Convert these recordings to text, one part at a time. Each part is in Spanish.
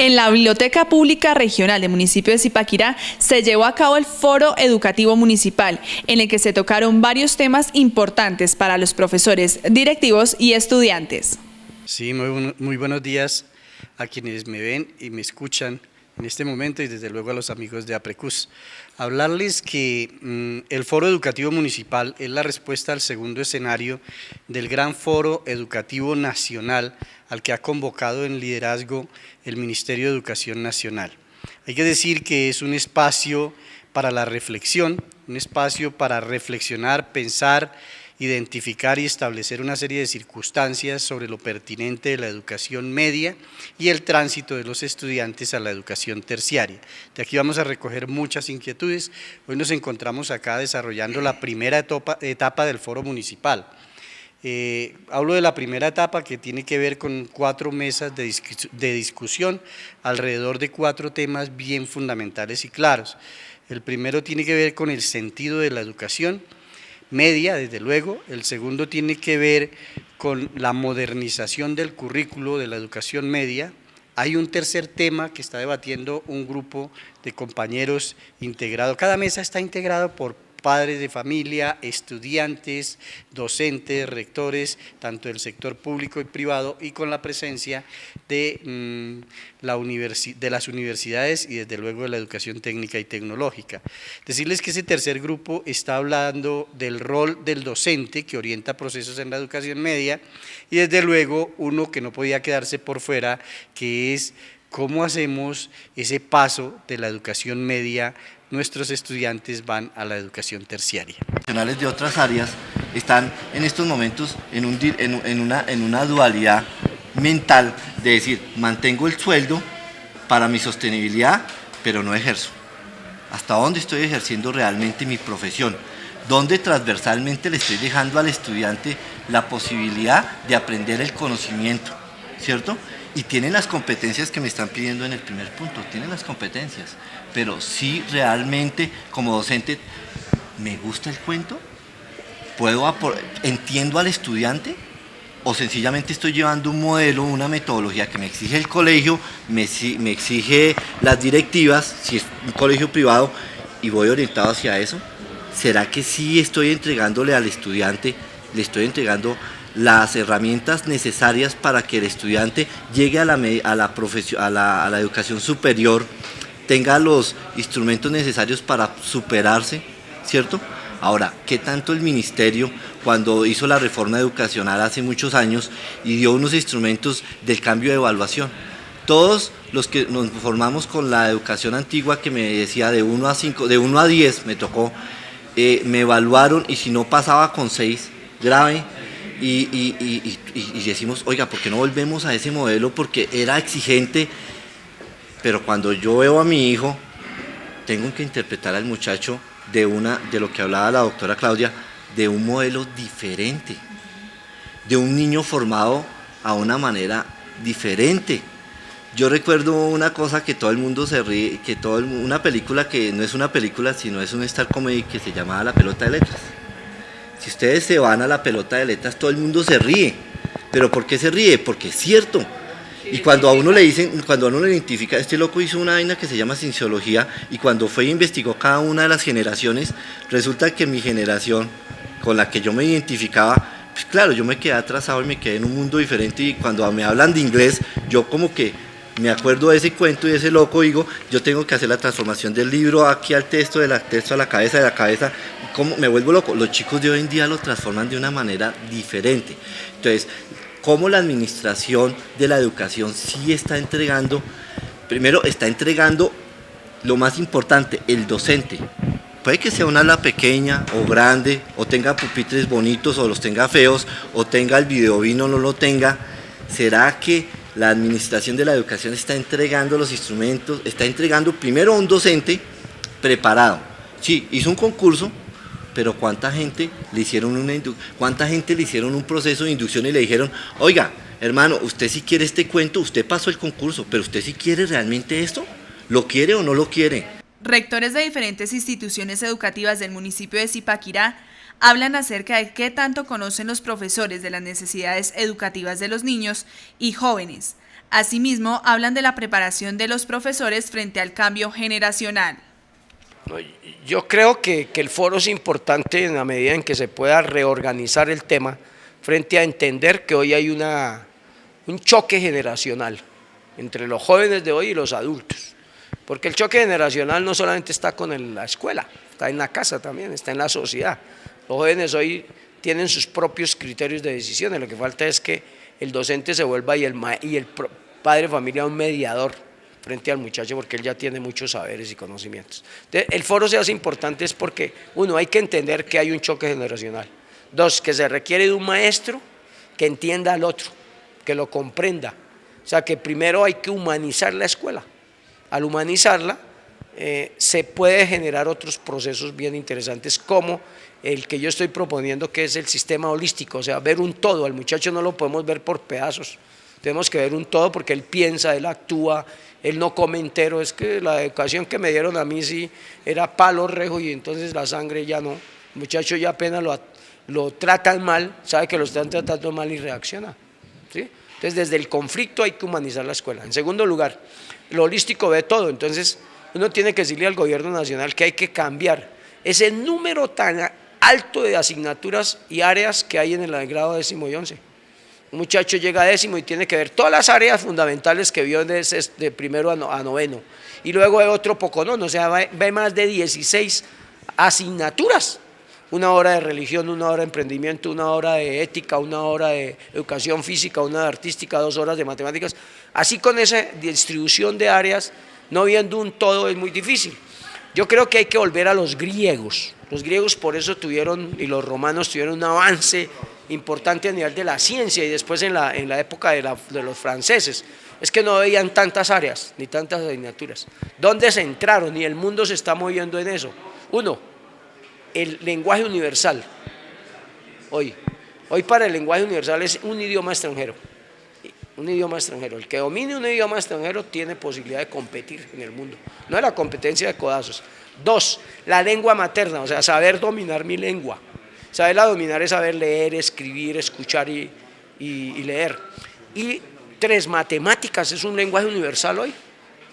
En la Biblioteca Pública Regional del municipio de Zipaquirá se llevó a cabo el Foro Educativo Municipal, en el que se tocaron varios temas importantes para los profesores, directivos y estudiantes. Sí, muy buenos días a quienes me ven y me escuchan en este momento y desde luego a los amigos de APRECUS. Hablarles que el Foro Educativo Municipal es la respuesta al segundo escenario del gran Foro Educativo Nacional al que ha convocado en liderazgo el Ministerio de Educación Nacional. Hay que decir que es un espacio para la reflexión, un espacio para reflexionar, pensar, identificar y establecer una serie de circunstancias sobre lo pertinente de la educación media y el tránsito de los estudiantes a la educación terciaria. De aquí vamos a recoger muchas inquietudes. Hoy nos encontramos acá desarrollando la primera etapa del foro municipal. Hablo de la primera etapa que tiene que ver con 4 mesas de discusión alrededor de 4 temas bien fundamentales y claros. El primero tiene que ver con el sentido de la educación media, desde luego. El segundo tiene que ver con la modernización del currículo de la educación media. Hay un tercer tema que está debatiendo un grupo de compañeros integrado. Cada mesa está integrado por padres de familia, estudiantes, docentes, rectores, tanto del sector público y privado, y con la presencia de las universidades y desde luego de la educación técnica y tecnológica. Decirles que ese tercer grupo está hablando del rol del docente que orienta procesos en la educación media y desde luego uno que no podía quedarse por fuera, que es cómo hacemos ese paso de la educación media. Nuestros estudiantes van a la educación terciaria. Profesionales de otras áreas están en estos momentos en una dualidad mental de decir, mantengo el sueldo para mi sostenibilidad, pero no ejerzo. ¿Hasta dónde estoy ejerciendo realmente mi profesión? ¿Dónde transversalmente le estoy dejando al estudiante la posibilidad de aprender el conocimiento? ¿Cierto? Y tienen las competencias que me están pidiendo en el primer punto, tienen las competencias, pero sí realmente como docente, ¿me gusta el cuento? ¿Entiendo al estudiante? ¿O sencillamente estoy llevando un modelo, una metodología que me exige el colegio, me exige las directivas, si es un colegio privado, y voy orientado hacia eso? ¿Será que sí estoy entregándole al estudiante, le estoy entregando las herramientas necesarias para que el estudiante llegue a la educación superior, tenga los instrumentos necesarios para superarse, ¿cierto? Ahora, ¿qué tanto el ministerio, cuando hizo la reforma educacional hace muchos años y dio unos instrumentos del cambio de evaluación? Todos los que nos formamos con la educación antigua, que me decía de 1 a 5, de 1 a 10 me tocó, me evaluaron y si no pasaba con 6, grave. Y decimos, oiga, ¿por qué no volvemos a ese modelo? Porque era exigente, pero cuando yo veo a mi hijo, tengo que interpretar al muchacho de lo que hablaba la doctora Claudia, de un modelo diferente, de un niño formado a una manera diferente. Yo recuerdo una cosa que todo el mundo se ríe, una película que no es una película, sino es un star comedy que se llamaba La Pelota de Letras. Si ustedes se van a La Pelota de Letras, todo el mundo se ríe. ¿Pero por qué se ríe? Porque es cierto. Y cuando a uno le dicen, cuando a uno le identifica, este loco hizo una vaina que se llama cienciología, y cuando fue e investigó cada una de las generaciones, resulta que mi generación, con la que yo me identificaba, pues claro, yo me quedé atrasado y me quedé en un mundo diferente, y cuando me hablan de inglés, yo como que me acuerdo de ese cuento y de ese loco, digo, yo tengo que hacer la transformación del libro aquí al texto, del texto a la cabeza, de la cabeza, ¿cómo me vuelvo loco? Los chicos de hoy en día lo transforman de una manera diferente. Entonces, ¿cómo la administración de la educación sí está entregando? Primero, está entregando lo más importante, el docente. Puede que sea una ala pequeña o grande, o tenga pupitres bonitos, o los tenga feos, o tenga el videovino o no lo tenga. ¿Será que la administración de la educación está entregando los instrumentos, está entregando primero a un docente preparado? Sí, hizo un concurso, pero ¿cuánta gente le hicieron un proceso de inducción y le dijeron, oiga, hermano, usted si quiere este cuento, usted pasó el concurso, pero usted si quiere realmente esto, ¿lo quiere o no lo quiere? Rectores de diferentes instituciones educativas del municipio de Zipaquirá hablan acerca de qué tanto conocen los profesores de las necesidades educativas de los niños y jóvenes. Asimismo, hablan de la preparación de los profesores frente al cambio generacional. Yo creo que el foro es importante en la medida en que se pueda reorganizar el tema frente a entender que hoy hay un choque generacional entre los jóvenes de hoy y los adultos, porque el choque generacional no solamente está con la escuela, está en la casa también, está en la sociedad. Los jóvenes hoy tienen sus propios criterios de decisiones, lo que falta es que el docente se vuelva y el padre de familia un mediador frente al muchacho, porque él ya tiene muchos saberes y conocimientos. Entonces, el foro se hace importante es porque, uno, hay que entender que hay un choque generacional. Dos, que se requiere de un maestro que entienda al otro, que lo comprenda. O sea, que primero hay que humanizar la escuela. Al humanizarla, se puede generar otros procesos bien interesantes, como el que yo estoy proponiendo, que es el sistema holístico, o sea, ver un todo. Al muchacho no lo podemos ver por pedazos, tenemos que ver un todo, porque él piensa, él actúa, él no come entero. Es que la educación que me dieron a mí sí era palo rejo, y entonces la sangre ya no. El muchacho ya apenas lo tratan mal, sabe que lo están tratando mal y reacciona, ¿sí? Entonces, desde el conflicto hay que humanizar la escuela. En segundo lugar, lo holístico ve todo. Entonces, uno tiene que decirle al gobierno nacional que hay que cambiar ese número tan alto de asignaturas y áreas que hay en el grado 10º y 11. Un muchacho llega a 10º y tiene que ver todas las áreas fundamentales que vio de primero a noveno, y luego de otro poco, no, o sea, ve más de 16 asignaturas. Una hora de religión, una hora de emprendimiento, una hora de ética, una hora de educación física, una de artística, 2 horas de matemáticas. Así, con esa distribución de áreas, no viendo un todo, es muy difícil. Yo creo que hay que volver a los griegos. Los griegos por eso tuvieron, y los romanos tuvieron un avance importante a nivel de la ciencia, y después en la época de los franceses. Es que no veían tantas áreas, ni tantas asignaturas. ¿Dónde se entraron? Y el mundo se está moviendo en eso. Uno, el lenguaje universal. Hoy para el lenguaje universal es un idioma extranjero. Un idioma extranjero. El que domine un idioma extranjero tiene posibilidad de competir en el mundo. No es la competencia de codazos. 2, la lengua materna, o sea, saber dominar mi lengua. Saberla dominar es saber leer, escribir, escuchar y leer. Y 3, matemáticas es un lenguaje universal hoy.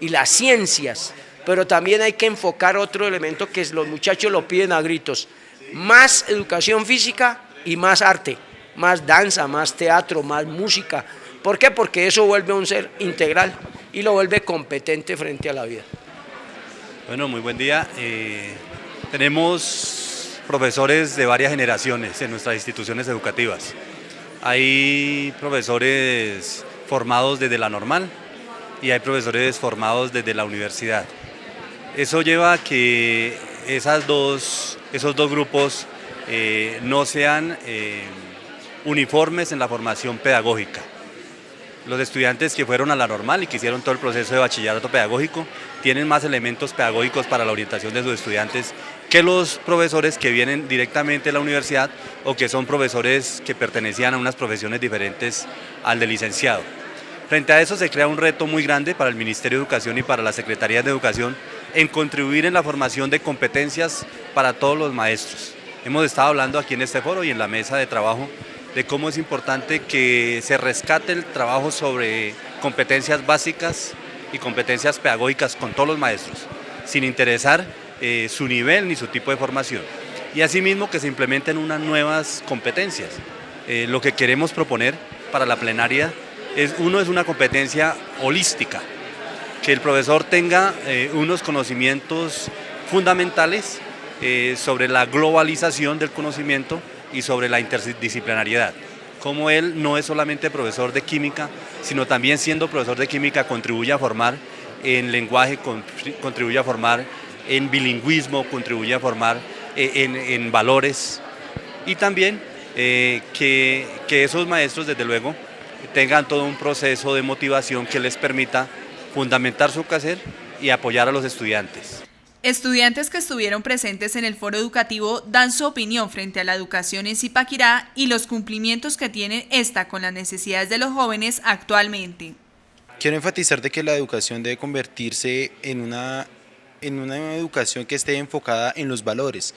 Y las ciencias. Pero también hay que enfocar otro elemento que los muchachos lo piden a gritos: más educación física y más arte, más danza, más teatro, más música. ¿Por qué? Porque eso vuelve a un ser integral y lo vuelve competente frente a la vida. Bueno, muy buen día. Tenemos profesores de varias generaciones en nuestras instituciones educativas. Hay profesores formados desde la normal y hay profesores formados desde la universidad. Eso lleva a que esos dos grupos no sean uniformes en la formación pedagógica. Los estudiantes que fueron a la normal y que hicieron todo el proceso de bachillerato pedagógico tienen más elementos pedagógicos para la orientación de sus estudiantes que los profesores que vienen directamente de la universidad o que son profesores que pertenecían a unas profesiones diferentes al de licenciado. Frente a eso se crea un reto muy grande para el Ministerio de Educación y para las Secretarías de Educación en contribuir en la formación de competencias para todos los maestros. Hemos estado hablando aquí en este foro y en la mesa de trabajo de cómo es importante que se rescate el trabajo sobre competencias básicas y competencias pedagógicas con todos los maestros, sin interesar su nivel ni su tipo de formación. Y asimismo que se implementen unas nuevas competencias. Lo que queremos proponer para la plenaria es una competencia holística, que el profesor tenga unos conocimientos fundamentales sobre la globalización del conocimiento y sobre la interdisciplinariedad. Como él no es solamente profesor de química, sino también siendo profesor de química contribuye a formar en lenguaje, contribuye a formar en bilingüismo, contribuye a formar en valores, y también que esos maestros desde luego tengan todo un proceso de motivación que les permita fundamentar su quehacer y apoyar a los estudiantes. Estudiantes que estuvieron presentes en el foro educativo dan su opinión frente a la educación en Zipaquirá y los cumplimientos que tiene esta con las necesidades de los jóvenes actualmente. Quiero enfatizar de que la educación debe convertirse en una educación que esté enfocada en los valores.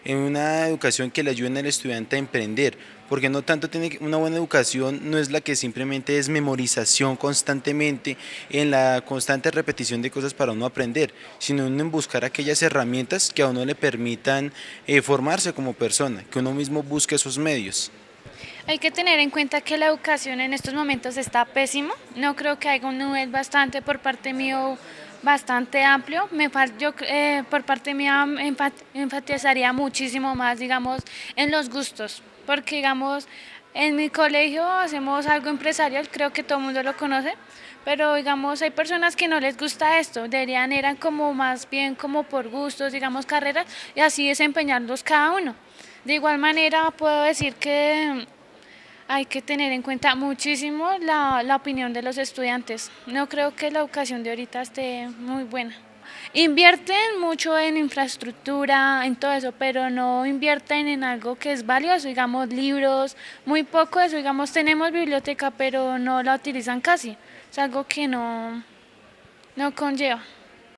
en una educación que le ayude al estudiante a emprender, porque no tanto una buena educación no es la que simplemente es memorización constantemente, en la constante repetición de cosas para uno aprender, sino en buscar aquellas herramientas que a uno le permitan formarse como persona, que uno mismo busque esos medios. Hay que tener en cuenta que la educación en estos momentos está pésimo. No creo que haya un nivel bastante por parte mío, bastante amplio. Yo por parte mía enfatizaría muchísimo más, digamos, en los gustos, porque digamos, en mi colegio hacemos algo empresarial, creo que todo el mundo lo conoce, pero digamos, hay personas que no les gusta esto, eran como más bien como por gustos, digamos, carreras, y así desempeñarlos cada uno. De igual manera, puedo decir que hay que tener en cuenta muchísimo la opinión de los estudiantes. No creo que la educación de ahorita esté muy buena. Invierten mucho en infraestructura, en todo eso, pero no invierten en algo que es valioso, digamos libros, muy poco eso, digamos tenemos biblioteca, pero no la utilizan casi, es algo que no conlleva.